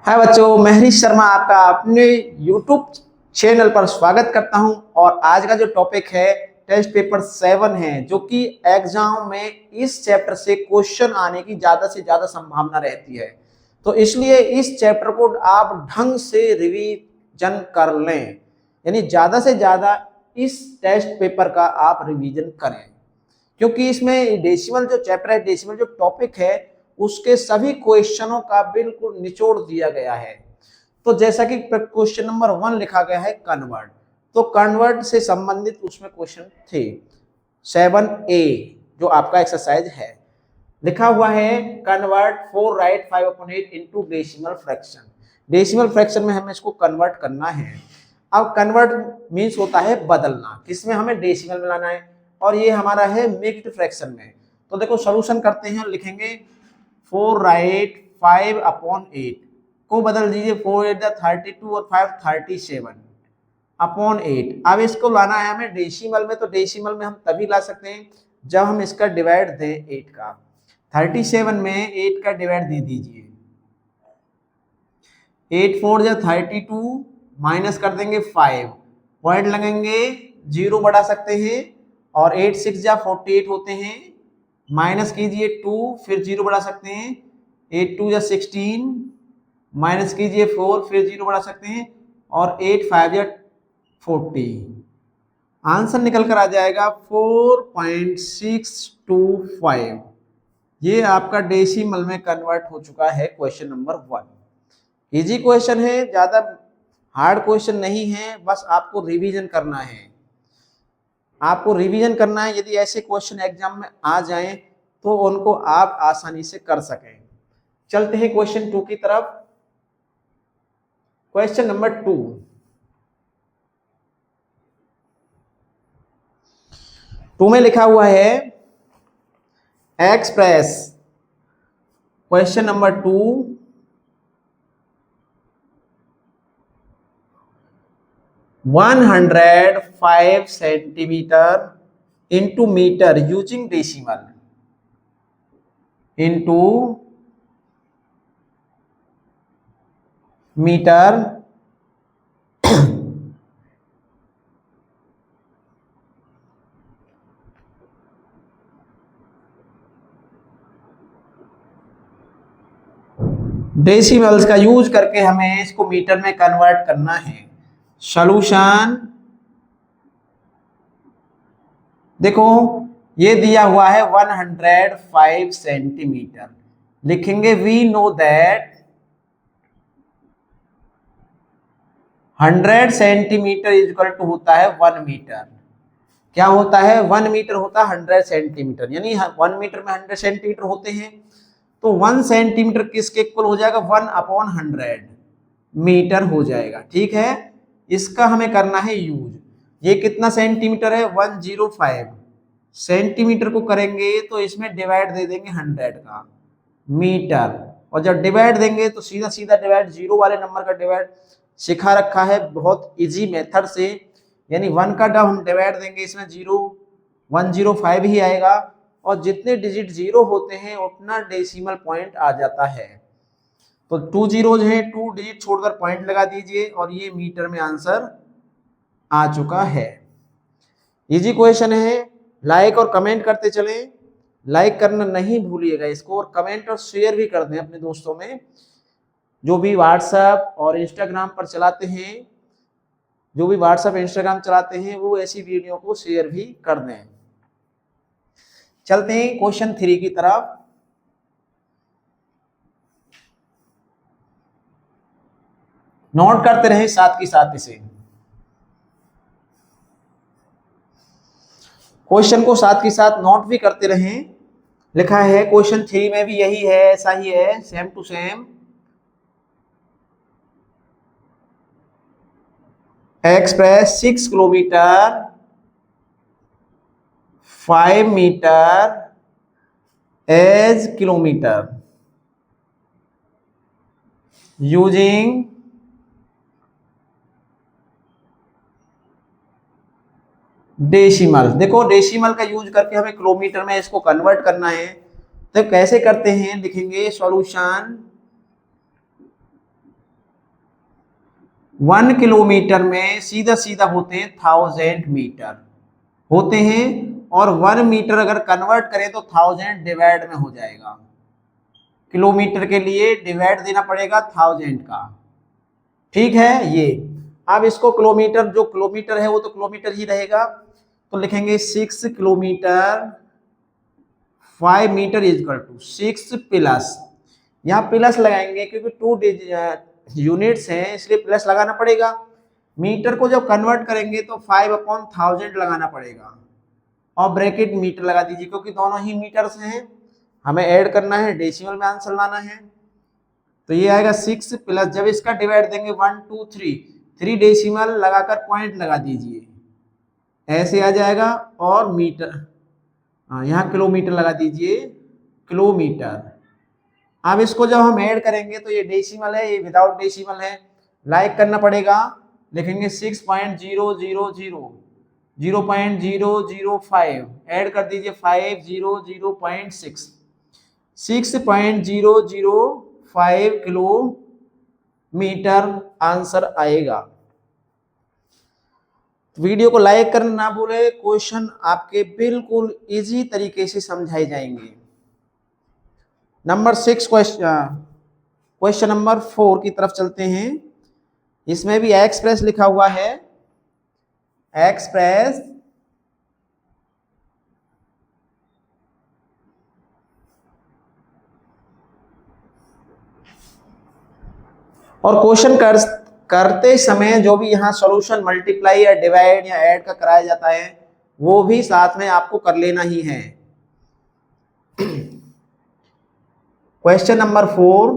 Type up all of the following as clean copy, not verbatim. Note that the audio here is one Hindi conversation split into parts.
हाय बच्चों, मैं हरीश शर्मा आपका अपने YouTube चैनल पर स्वागत करता हूं। और आज का जो टॉपिक है टेस्ट पेपर 7 है, जो कि एग्जाम में इस चैप्टर से क्वेश्चन आने की ज्यादा से ज्यादा संभावना रहती है। तो इसलिए इस चैप्टर को आप ढंग से रिवीजन कर लें, यानी ज्यादा से ज्यादा इस टेस्ट पेपर का आप रिवीजन करें, क्योंकि इसमें डेसिमल जो चैप्टर है, डेसिमल जो टॉपिक है, उसके सभी क्वेश्चनों का बिल्कुल निचोड़ दिया गया है। तो जैसा कि क्वेश्चन नंबर 1 लिखा गया है कन्वर्ट, तो कन्वर्ट से संबंधित उसमें क्वेश्चन थे 7A, जो आपका एक्सरसाइज है। लिखा हुआ है convert 4 right 5/8 into decimal fraction. Decimal fraction में हमें इसको कन्वर्ट करना है। अब कन्वर्ट मींस होता है बदलना, किसमें हमें डेसिमल में लाना है, और ये हमारा है मिक्स्ड फ्रैक्शन में। तो देखो सॉल्यूशन करते हैं, लिखेंगे 4 राइट 5/8 को बदल दीजिए, 4 8 32 और 5 37 अपॉन 8। अब इसको लाना है हमें डेसिमल में, तो डेसिमल में हम तभी ला सकते हैं जब हम इसका डिवाइड दें 8 का। 37 में 8 का डिवाइड दे दीजिए, 8 4 जा 32, माइनस कर देंगे 5, पॉइंट लगेंगे, 0 बढ़ा सकते हैं, और 8 6 जा 48 होते हैं, माइनस कीजिए 2, फिर 0 बढ़ा सकते हैं, 8 2 जा 16, माइनस कीजिए 4, फिर 0 बढ़ा सकते हैं, और 8 5 जा 40। आंसर निकल कर आ जाएगा 4.625। ये आपका डेसिमल में कन्वर्ट हो चुका है क्वेश्चन नंबर 1। इजी क्वेश्चन है, ज्यादा हार्ड क्वेश्चन नहीं है, बस आपको रिवीजन करना है। आपको रिवीजन करना है, यदि ऐसे क्वेश्चन एग्जाम में आ जाएं तो उनको आप आसानी से कर सकें। चलते हैं क्वेश्चन 2 की तरफ। क्वेश्चन नंबर 2, में लिखा हुआ है express. Question number 2, 105 centimetre into metre using decimal into metre decimals का यूज करके हमें इसको मीटर में कन्वर्ट करना है। सॉल्यूशन देखो, ये दिया हुआ है 105 सेंटीमीटर। लिखेंगे we know that 100 centimetre equal to होता है 1 मीटर। क्या होता है? 1 मीटर होता है 100 सेंटीमीटर, यानी 1 मीटर में 100 सेंटीमीटर होते हैं। तो 1 सेंटीमीटर किसके इक्वल हो जाएगा? 1/100 मीटर हो जाएगा। ठीक है, इसका हमें करना है यूज। ये कितना सेंटीमीटर है? 105 सेंटीमीटर को करेंगे तो इसमें डिवाइड दे देंगे 100 का मीटर, और जब डिवाइड देंगे तो सीधा सीधा डिवाइड, जीरो वाले नंबर का डिवाइड सिखा रखा है बहुत इजी मेथड से। यानी 1 का जब हम डिवाइड देंगे इसमें 105 ही आएगा, और जितने डिजिट जीरो होते हैं उतना डेसिमल पॉइंट आ जाता है। तो 2 जीरोज हैं, 2 डिजिट छोड़कर पॉइंट लगा दीजिए, और ये मीटर में आंसर आ चुका है। इजी क्वेश्चन है, लाइक और कमेंट करते चलें। लाइक करना नहीं भूलिएगा इसको, और कमेंट और शेयर भी कर दें अपने दोस्तों में, जो भी व्हाट्सएप और इंस्टाग्राम पर चलाते हैं, जो भी व्हाट्सएप इंस्टाग्राम चलाते हैं वो ऐसी वीडियो को शेयर भी कर दें। चलते हैं क्वेश्चन 3 की तरफ। नोट करते रहे साथ के साथ इसे, क्वेश्चन को साथ के साथ नोट भी करते रहें। लिखा है क्वेश्चन 3 में भी यही है, ऐसा ही है, same to same. Express 6 kilometre 5 metre as kilometre using decimal. देखो डेसिमल का यूज करके हमें किलोमीटर में इसको कन्वर्ट करना है। तो कैसे करते हैं, लिखेंगे सॉल्यूशन 1 किलोमीटर में सीधा सीधा होते हैं 1000 मीटर होते हैं, और 1 मीटर अगर कन्वर्ट करें तो 1000 डिवाइड में हो जाएगा। किलोमीटर के लिए डिवाइड देना पड़ेगा 1000 का, ठीक है। ये अब इसको किलोमीटर, जो किलोमीटर है वो तो किलोमीटर ही रहेगा, तो लिखेंगे 6 kilometre 5 metre is equal to 6 plus, यहाँ प्लस लगाएंगे क्योंकि 2 यूनिट्स हैं इसलिए प्लस लगाना पड़ेगा। मीटर को जब कन्वर्ट करेंगे तो 5/1000 लगाना पड़ेगा, और ब्रैकेट मीटर लगा दीजिए क्योंकि दोनों ही मीटर्स हैं, हमें ऐड करना है, डेसिमल में आंसर लाना है। तो ये आएगा 6 प्लस, जब इसका डिवाइड देंगे 1 2 3 डेसिमल लगाकर पॉइंट लगा दीजिए, ऐसे आ जाएगा। और मीटर, हाँ यहाँ किलोमीटर लगा दीजिए, किलोमीटर। अब इसको जब हम ऐड करेंगे तो ये डेसिमल है, ये विदाउट डेसिमल है, लाइक करना पड़ेगा। लिखेंगे 6.000 0.005 ऐड कर दीजिए 500.6 6.005 किलोमीटर आंसर आएगा। वीडियो को लाइक करना ना भूले, क्वेश्चन आपके बिल्कुल इजी तरीके से समझाए जाएंगे। नंबर 6 क्वेश्चन नंबर 4 की तरफ चलते हैं। इसमें भी एक्सप्रेस लिखा हुआ है, एक्सप्रेस और क्वेश्चन करते समय जो भी यहाँ सॉल्यूशन मल्टीप्लाई या डिवाइड या ऐड का कराया जाता है वो भी साथ में आपको कर लेना ही है। Question number 4,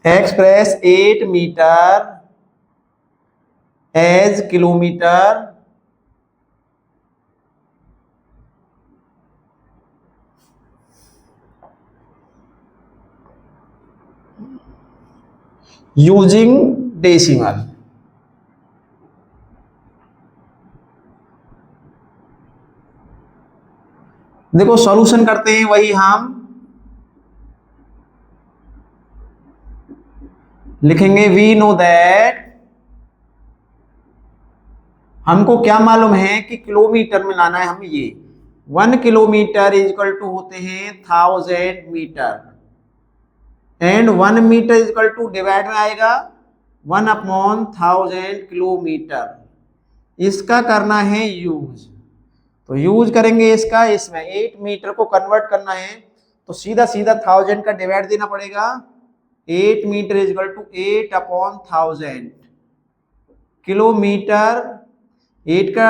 express 8 metre as kilometre using decimal. देखो सॉल्यूशन करते हैं वही हम लिखेंगे, वी नो दैट, हमको क्या मालूम है कि किलोमीटर में लाना है हमें। ये 1 किलोमीटर इज इक्वल टू होते हैं 1000 metre, and 1 metre is equal to divide में आएगा 1/1000 किलोमीटर। इसका करना है यूज, तो यूज करेंगे इसका, इसमें 8 मीटर को कन्वर्ट करना है तो सीधा सीधा 1000 का डिवाइड देना पड़ेगा। 8 metre is equal to 8/1000 kilometre. 8 का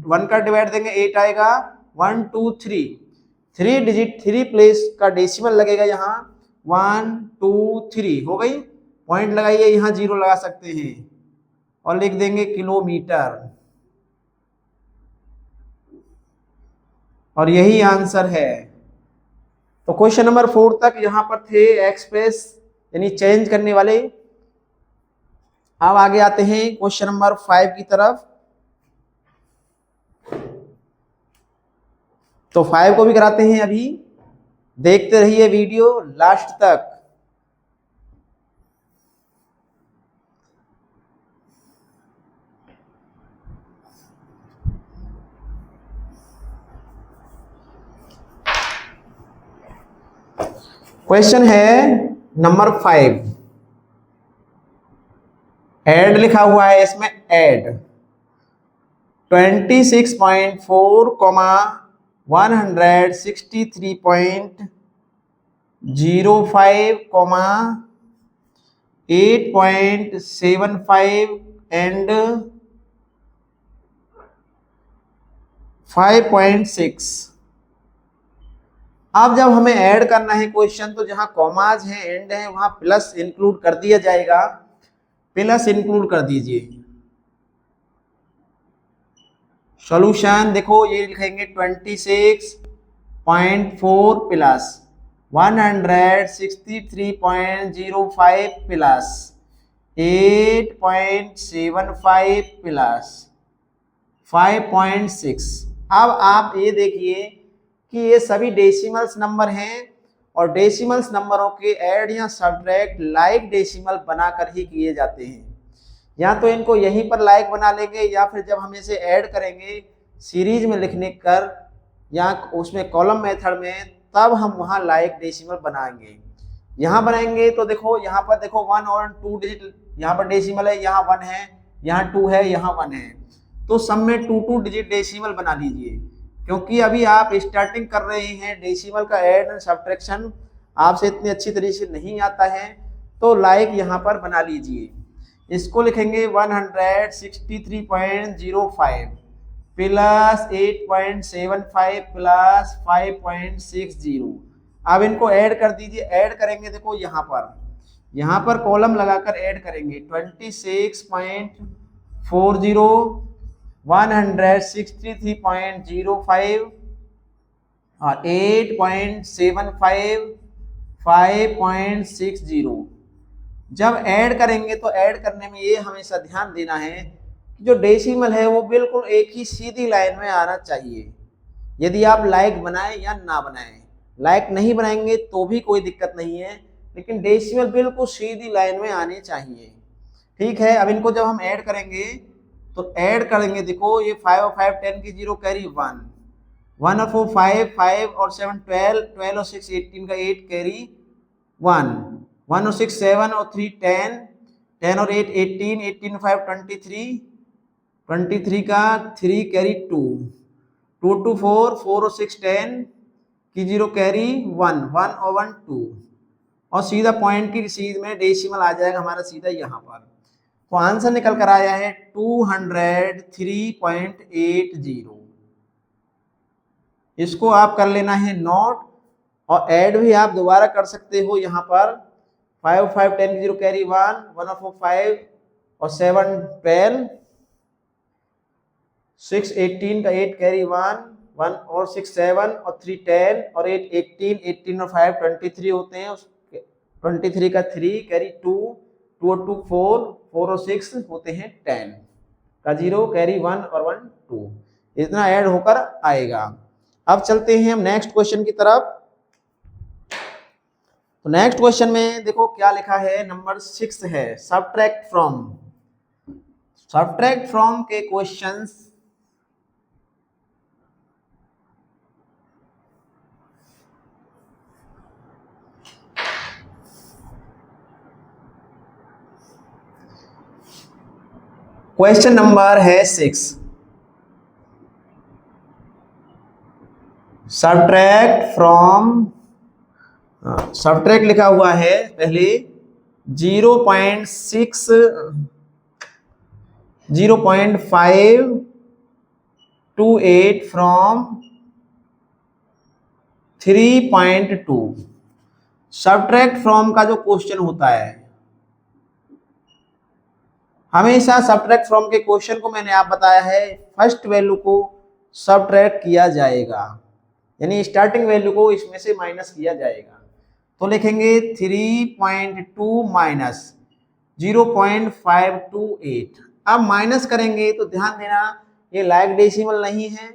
1 का डिवाइड देंगे 8 आएगा, 1 2 3 डिजिट 3 प्लेस का डेसिमल लगेगा, यहाँ 1 2 3 हो गई। पॉइंट लगाइए, यहाँ 0 लगा सकते हैं और लिख देंगे किलोमीटर, और यही आंसर है। तो क्वेश्चन नंबर 4 तक यहाँ पर थे एक्सप्रेस यानी चेंज करने वाले। अब आगे आते हैं क्वेश्चन नंबर 5 की तरफ। तो 5 को भी कराते हैं, अभी देखते रहिए वीडियो लास्ट तक। क्वेश्चन है नंबर 5, ऐड लिखा हुआ है इसमें, ऐड 26.4, 163.05, 8.75 एंड 5.6। अब जब हमें ऐड करना है क्वेश्चन, तो जहां कॉमाज है, एंड है, वहां प्लस इंक्लूड कर दिया जाएगा, प्लस इंक्लूड कर दीजिए। सॉल्यूशन देखो, ये लिखेंगे 26.4 प्लस 163.05 प्लस 8.75 प्लस 5.6। अब आप ये देखिए कि ये सभी डेसिमल्स नंबर हैं और डेसिमल्स नंबरों के ऐड या सब्ट्रैक्ट लाइक डेसिमल बनाकर ही किए जाते हैं। या तो इनको यहीं पर लाइक बना लेंगे या फिर जब हम इसे ऐड करेंगे सीरीज में लिखने कर या उसमें कॉलम मेथड में, तब हम वहां लाइक डेसिमल बनाएंगे। यहाँ बनाएंगे तो देखो, यहाँ पर देखो 1 और 2 डिजिट, यहाँ पर डेसिमल है, यहाँ 1 है, यहाँ 2 है, यहाँ 1 है, तो सब में 2 डिजिट डेसिमल बना लीजिए। क्योंकि अभी आप स्टार्टिंग कर रहे हैं, डेसिमल का ऐड एंड सब्ट्रैक्शन आपसे इतनी अच्छी तरीके से नहीं आता है, तो लाइक यहाँ पर बना लीजिए। इसको लिखेंगे 163.05 प्लस 8.75 प्लस 5.60। अब इनको ऐड कर दीजिए। ऐड करेंगे देखो यहाँ पर कॉलम लगाकर ऐड करेंगे 26.40, 163.05 और 8.75, 5.60। जब ऐड करेंगे तो ऐड करने में ये हमेशा ध्यान देना है कि जो डेसिमल है वो बिल्कुल एक ही सीधी लाइन में आना चाहिए। यदि आप लाइक बनाएं या ना बनाएं, लाइक नहीं बनाएंगे तो भी कोई दिक्कत नहीं है, लेकिन डेसिमल बिल्कुल सीधी लाइन में आने चाहिए। ठीक है, अब इनको जब हम ऐड करेंगे तो ऐड करेंगे, देखो ये 5 और 5 10 की 0 कैरी 1, 1 और 4 5, 5 और 7 12, 12 और 6 18 का 8 कैरी 1, 1 और 6 7 और 3 10, 10 और 8 18, 18 और 5 23, 23 का 3 कैरी 2, 2 to 4, 4 और 6 10 की 0 कैरी 1, 1 और 1 2, और सीधा पॉइंट की सीध में डेसिमल आ जाएगा हमारा सीधा यहाँ पर। तो आंसर निकल कर आया है 203.80। इसको आप कर लेना है नोट, और ऐड भी आप दोबारा कर सकते हो। यहाँ पर 5 5 10 की 0 कैरी 1, 1 और 4 5 और 7 12, 6 18 का 8 कैरी 1, 1 और 6 7 और 3 10 और 8 18, 18 और 5 23 होते हैं, 23 का 3 कैरी 2, 2 और 2 4, 4 और 6 होते हैं 10 का 0 कैरी 1 और 1 2, इतना ऐड होकर आएगा। अब चलते हैं हम नेक्स्ट क्वेश्चन की तरफ। तो नेक्स्ट क्वेश्चन में देखो क्या लिखा है, नंबर 6 है सब्ट्रैक्ट फ्रॉम। सब्ट्रैक्ट फ्रॉम के क्वेश्चंस क्वेश्चन नंबर है 6, सब्ट्रैक्ट फ्रॉम। सब्ट्रैक्ट लिखा हुआ है पहले 0.528 फ्रॉम 3.2। सब्ट्रैक्ट फ्रॉम का जो क्वेश्चन होता है, हमेशा सब्ट्रैक्ट फ्रॉम के क्वेश्चन को मैंने आप बताया है फर्स्ट वैल्यू को सब्ट्रैक्ट किया जाएगा, यानी स्टार्टिंग वैल्यू को इसमें से माइनस किया जाएगा। तो लिखेंगे 3.2 माइनस 0.528। अब माइनस करेंगे तो ध्यान देना ये लाइक डेसिमल नहीं है,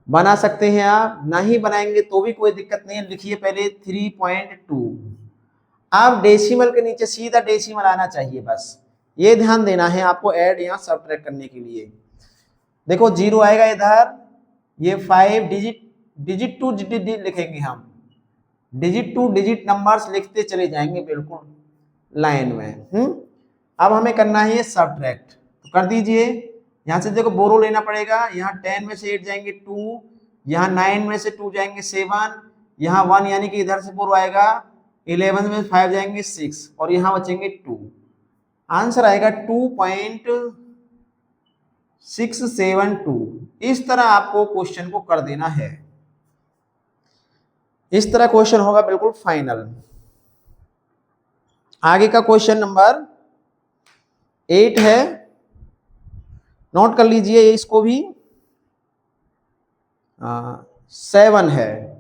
बना सकते हैं आप, नहीं बनाएंगे तो भी कोई दिक्कत नहीं है। लिखिए पहले 3.2। अब डेसिमल के नीचे सीधा डेसिमल आना चाहिए, बस ये ध्यान देना है आपको ऐड या सब्ट्रैक्ट करने के लिए। देखो 0 आएगा इधर, ये 5 डिजिट टू डिजिट लिखेंगे हम, डिजिट टू डिजिट नंबर्स लिखते चले जाएंगे बिल्कुल लाइन में। अब हमें करना है ये सब्ट्रैक्ट, तो कर दीजिए। यहाँ से देखो बोरो लेना पड़ेगा, यहाँ 10 में से 8 जाएंगे 2, यहाँ 9 में से 2 जाएंगे 7, यहाँ 1 यानी कि इधर से बोरो आएगा, 11 में 5 जाएंगे 6 और यहाँ बचेंगे 2। आंसर आएगा 2.672। इस तरह आपको क्वेश्चन को कर देना है, इस तरह क्वेश्चन होगा बिल्कुल फाइनल। आगे का क्वेश्चन नंबर 8 है, नोट कर लीजिए इसको भी। 7 है,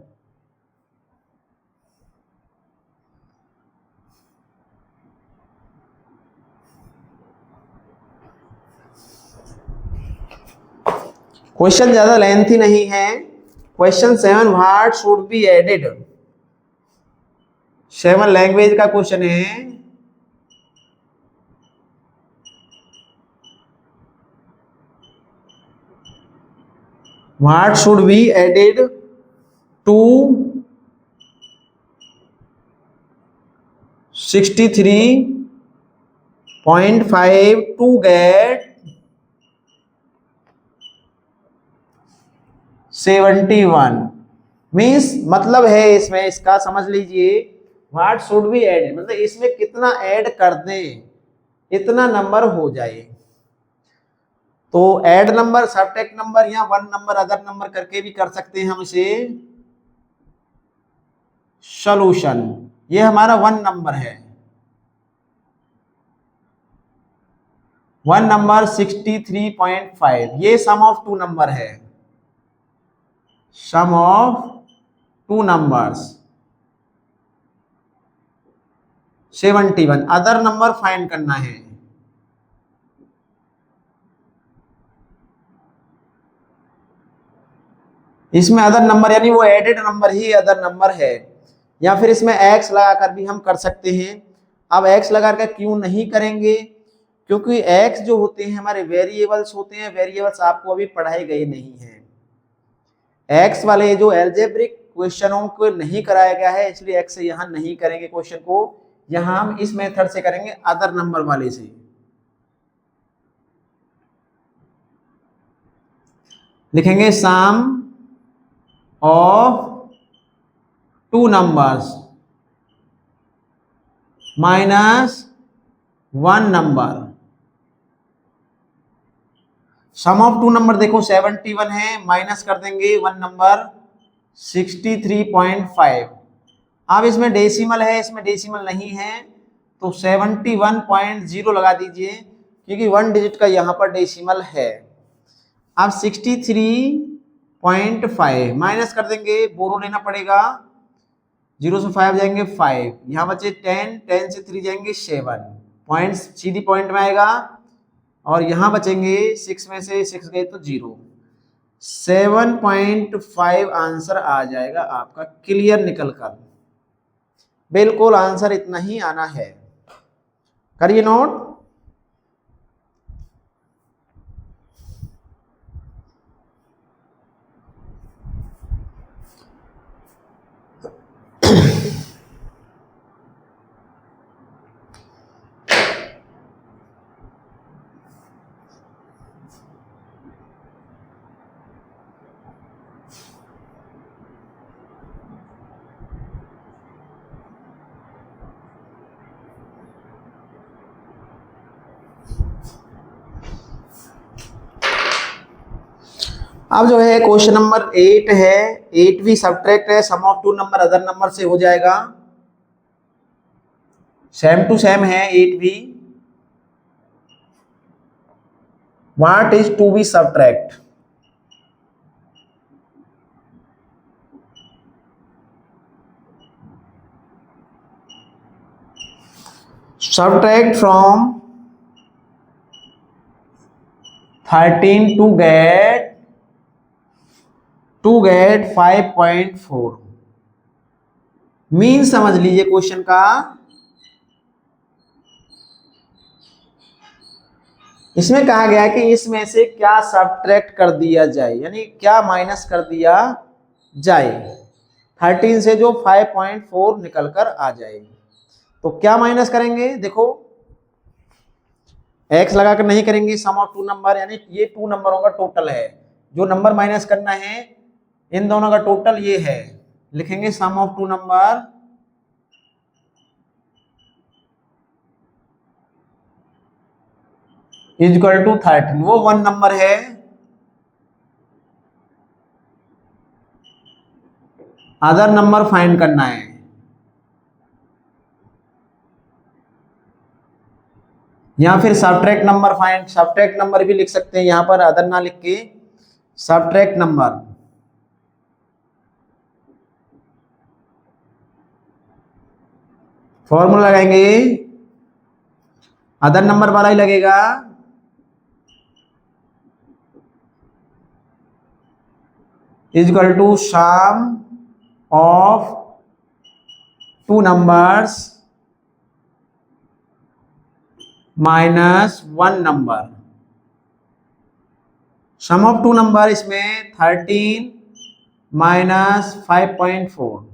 क्वेश्चन ज्यादा लेंथी नहीं है। Question 7, what should be added 7 language का क्वेश्चन है। What should be added to 63.5 to get 71 means मतलब है इसमें, इसका समझ लीजिए, व्हाट शुड बी एडेड मतलब इसमें कितना ऐड कर दें इतना नंबर हो जाए। तो ऐड नंबर, सबट्रैक्ट नंबर या वन नंबर अदर नंबर करके भी कर सकते हैं हम इसे। सॉल्यूशन, ये हमारा वन नंबर है, वन नंबर 63.5, ये सम ऑफ टू नंबर है, sum of two numbers 71। Other number find करना है। इसमें अदर नंबर यानी वो एडेड नंबर ही अदर नंबर है, या फिर इसमें एक्स लगाकर भी हम कर सकते हैं। अब एक्स लगाकर क्यों नहीं करेंगे, क्योंकि एक्स जो होते हैं हमारे वेरिएबल्स होते हैं, वेरिएबल्स आपको अभी पढ़ाए गए नहीं हैं। एक्स वाले जो एल्जेब्रिक क्वेश्चनों को नहीं कराया गया है, इसलिए एक्स से यहां नहीं करेंगे क्वेश्चन को, यहां हम इस मेथड से करेंगे अदर नंबर वाले से। लिखेंगे sum of two numbers minus one number. Sum of two number देखो 71 है, माइनस कर देंगे वन नंबर 63.5। अब इसमें डेसिमल है, इसमें डेसिमल नहीं है, तो 71.0 लगा दीजिए, क्योंकि वन डिजिट का यहाँ पर डेसिमल है। अब 63.5 माइनस कर देंगे, बोरो लेना पड़ेगा, 0 से 5 जाएंगे 5, यहाँ बचे 10, 10 से 3 जाएंगे 7, पॉइंट सीधी पॉइंट में आएगा, और यहाँ बचेंगे 6 में से 6 गए तो 0, 7.5 आंसर आ जाएगा आपका क्लियर निकल कर। बिल्कुल आंसर इतना ही आना है, करिए नोट। अब जो है क्वेश्चन नंबर 8 है, 8 भी सब्ट्रैक्ट है, sum of two number other number से हो जाएगा, सेम टू सेम है 8 भी। What is to be subtract, subtract from 13 to get 5.4 mean समझ लीजिए क्वेश्चन का। इसमें कहा गया कि इसमें से क्या सब्ट्रैक्ट कर दिया जाए, यानी क्या माइनस कर दिया जाए, 13 से जो 5.4 निकल कर आ जाए। तो क्या माइनस करेंगे, देखो एक्स लगाकर नहीं करेंगे, सम ऑफ टू नंबर यानी ये टू नंबरों का टोटल है, जो नंबर माइनस करना है इन दोनों का टोटल ये है, लिखेंगे sum of two number is equal to 13, वो वन नंबर है, अदर नंबर फाइंड करना है। या फिर subtract number find, subtract number भी लिख सकते हैं, यहां पर अदर ना लिख के सब्ट्रैक्ट नंबर। फॉर्मूला लगाएंगे, अदर नंबर वाला ही लगेगा, is equal to sum of 2 numbers minus 1 number. Sum of 2 number इसमें 13 माइनस 5.4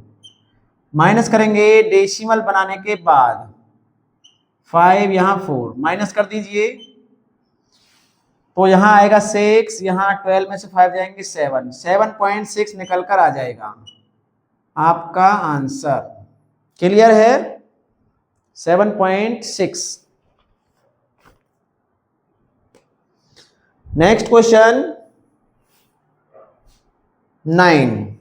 माइनस करेंगे डेसिमल बनाने के बाद 5 यहाँ 4 माइनस कर दीजिए तो यहाँ आएगा 6, यहाँ 12 में से 5 जाएंगे 7, 7.6 निकल कर आ जाएगा आपका आंसर। क्लियर है? 7.6। Next question 9।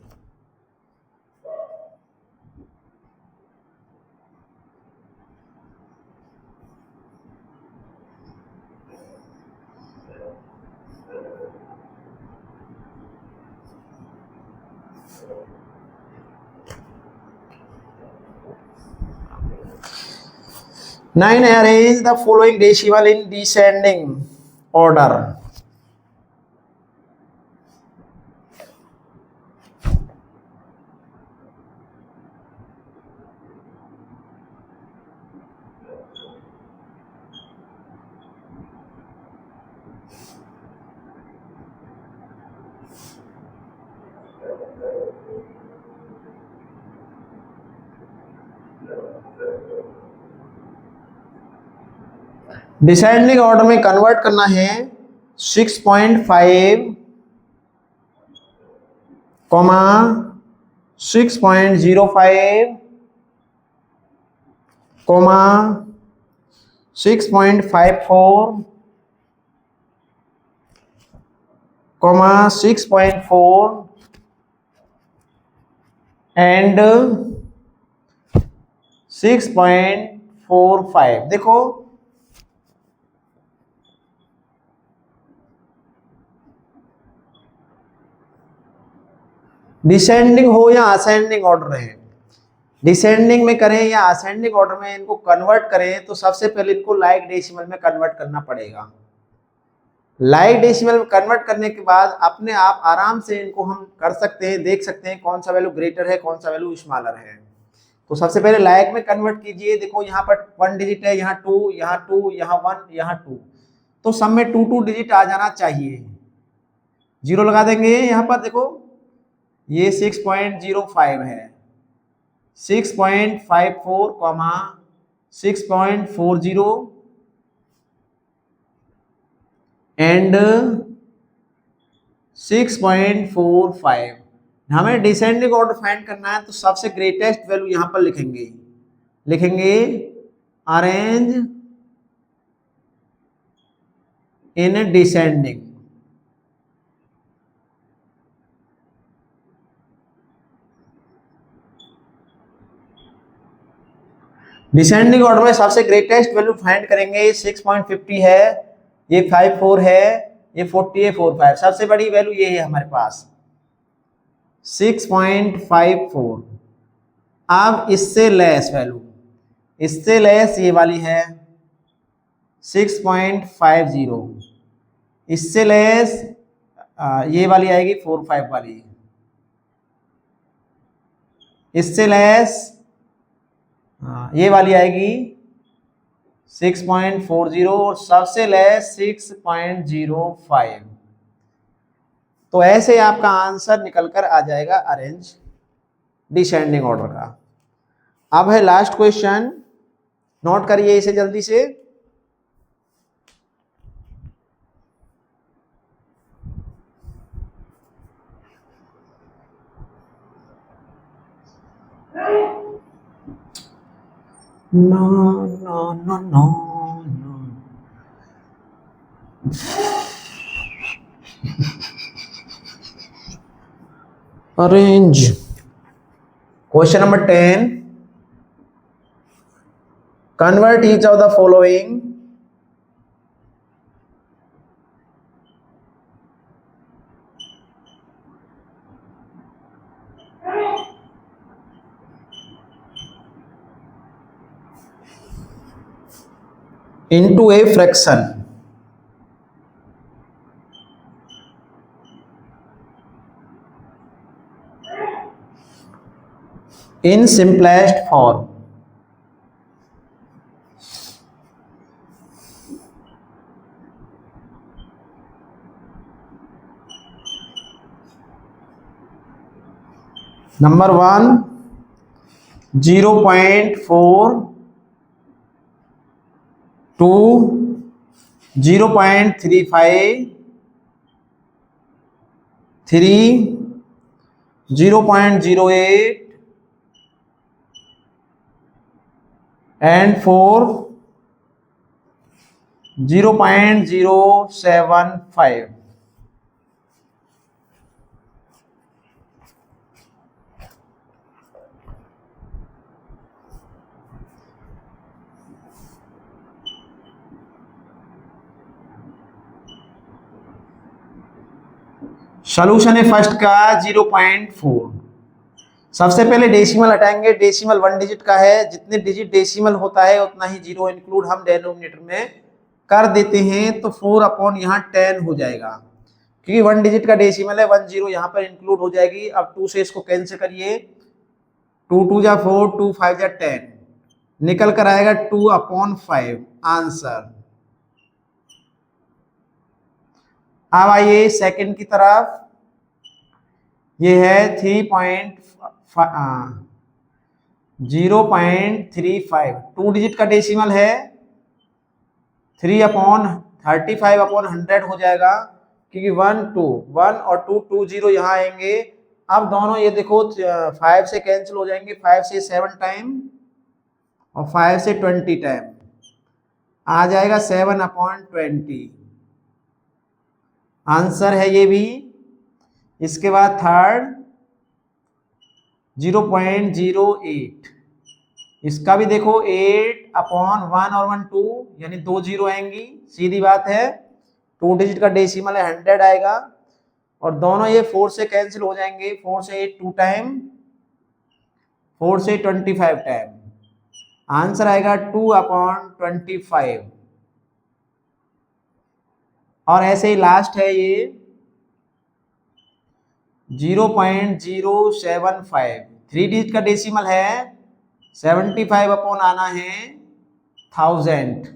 Nine, arrange the following decimal in descending order. Descending order में कन्वर्ट करना है 6.5 कॉमा 6.05 कॉमा 6.54 कॉमा 6.4 एंड 6.45। देखो डिसेंडिंग हो या असेंडिंग ऑर्डर है, डिसेंडिंग में करें या असेंडिंग ऑर्डर में इनको कन्वर्ट करें तो सबसे पहले इनको लाइक डेसिमल में कन्वर्ट करना पड़ेगा। लाइक डेसिमल में कन्वर्ट करने के बाद अपने आप आराम से इनको हम कर सकते हैं, देख सकते हैं कौन सा वैल्यू ग्रेटर है कौन सा वैल्यू स्मॉलर है। तो सबसे पहले लाइक में कन्वर्ट कीजिए। देखो यहाँ पर 1 डिजिट है, यहाँ 2, यहाँ 2, यहाँ 1, यहाँ 2, तो सब में 2 डिजिट आ जाना चाहिए। 0 लगा देंगे यहाँ पर। देखो ये 6.05 है, 6.54 6.40 एंड 6.45। हमें डिसेंडिंग ऑर्डर फाइंड करना है तो सबसे ग्रेटेस्ट वैल्यू यहां पर लिखेंगे arrange in descending. Descending order में सबसे ग्रेटेस्ट वैल्यू फाइंड करेंगे। 6.50 है, ये 54 है, ये 40 है, 45। सबसे बड़ी वैल्यू ये है हमारे पास 6.54। अब इससे लेस वैल्यू, इससे लेस ये वाली है 6.50, इससे लेस ये वाली आएगी 45 वाली, इससे लेस ये वाली आएगी 6.40 और सबसे लेस 6.05। तो ऐसे आपका आंसर निकल कर आ जाएगा अरेंज डिसेंडिंग ऑर्डर का। अब है लास्ट क्वेश्चन, नोट करिए इसे जल्दी से। No, no, no, no, no. Arrange. Question number 10. Convert each of the following into a fraction. In simplest form. Number 1 0.4 टू 0.35 3 0.08 and 4 0.075। सॉल्यूशन है फर्स्ट का 0.4। सबसे पहले डेसिमल हटाएंगे। डेसिमल 1 डिजिट का है, जितने डिजिट डेसिमल होता है उतना ही जीरो इंक्लूड हम डेनोमिनेटर में कर देते हैं, तो 4 अपॉन यहाँ 10 हो जाएगा, क्योंकि 1 डिजिट का डेसिमल है। 1 0 यहाँ पर इंक्लूड हो जाएगी। अब 2 से इसको कैंसिल करिए, 2 2 जा 4, 2 5 जा 10, निकल कर आएगा 2 अपॉन 5 आंसर। अब आइए सेकंड की तरफ, ये है 0.35, 2 डिजिट का डेसिमल है। 3 अपॉन 35 अपॉन 100 हो जाएगा, क्योंकि 1 2 1 और 2 2 0 यहाँ आएंगे। अब दोनों ये देखो 5 से कैंसिल हो जाएंगे, 5 से 7 टाइम और 5 से 20 टाइम आ जाएगा 7 अपॉन 20 आंसर है ये भी। इसके बाद थर्ड 0.08, इसका भी देखो 8 अपॉन 1 और 1 2, यानी 2 जीरो आएंगी, सीधी बात है। 2 डिजिट का डेसिमल है, 100 आएगा, और दोनों ये 4 से कैंसिल हो जाएंगे। 4 से 8 2 टाइम, 4 से 25 टाइम, आंसर आएगा 2 अपॉन 25। और ऐसे ही लास्ट है ये 0.075, 3 डिजिट का डेसिमल है, 75 अपॉन आना है 1000।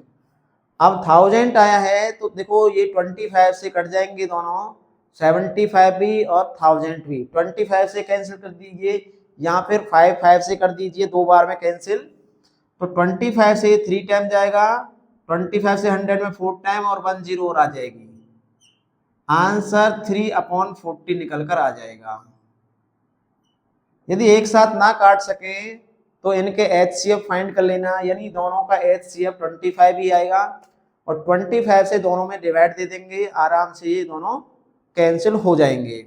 अब 1000 आया है तो देखो ये 25 से कट जाएंगे दोनों, 75 भी और 1000 भी। 25 से कैंसिल कर दीजिए, या फिर 5 5 से कर दीजिए, 2 बार में कैंसिल। तो 25 से 3 टाइम जाएगा, 25 से 100 में 4 टाइम, और 1 0 और आ जाएगी। आंसर 3 अपॉन 40 निकल कर आ जाएगा। यदि एक साथ ना काट सके तो इनके HCF फाइंड कर लेना, यानी दोनों का HCF 25 ही आएगा, और 25 से दोनों में डिवाइड दे देंगे, आराम से ये दोनों कैंसिल हो जाएंगे।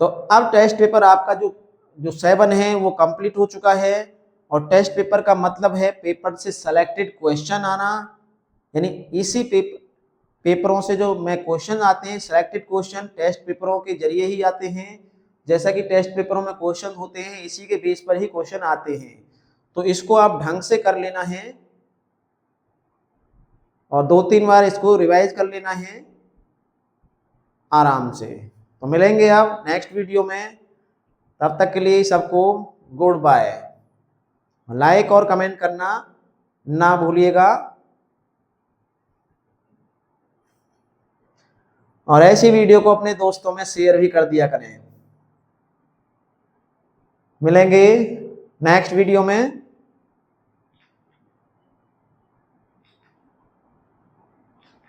तो अब टेस्ट पेपर आपका जो 7 है वो कंप्लीट हो चुका है। और टेस्ट पेपर का मतलब है पेपर से सेलेक्टेड क्वेश्चन आना, यानी इसी पेपरों से जो मैं क्वेश्चन आते हैं, सिलेक्टेड क्वेश्चन टेस्ट पेपरों के जरिए ही आते हैं। जैसा कि टेस्ट पेपरों में क्वेश्चन होते हैं, इसी के बेस पर ही क्वेश्चन आते हैं। तो इसको आप ढंग से कर लेना है, और 2-3 बार इसको रिवाइज कर लेना है आराम से। तो मिलेंगे अब नेक्स्ट वीडियो में, तब तक के लिए सबको गुड बाय। लाइक और कमेंट करना ना भूलिएगा, और ऐसी वीडियो को अपने दोस्तों में शेयर भी कर दिया करें। मिलेंगे नेक्स्ट वीडियो में।